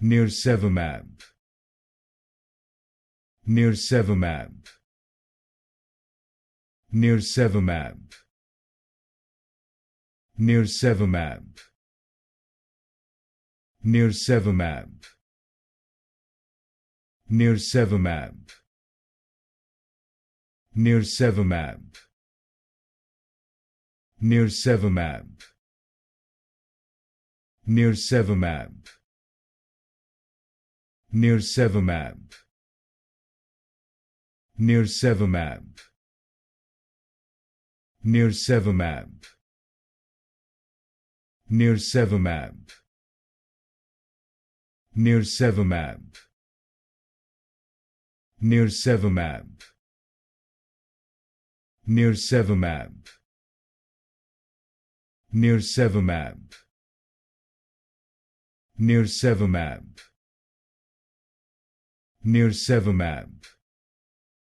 Nirsevimab, Nirsevimab, Nirsevimab, Nirsevimab, Nirsevimab, Nirsevimab, Nirsevimab, Nirsevimab, Nirsevimab, Nirsevimab, Nirsevimab, Nirsevimab, Nirsevimab, Nirsevimab, Nirsevimab, Nirsevimab, Nirsevimab, Nirsevimab, Nirsevimab,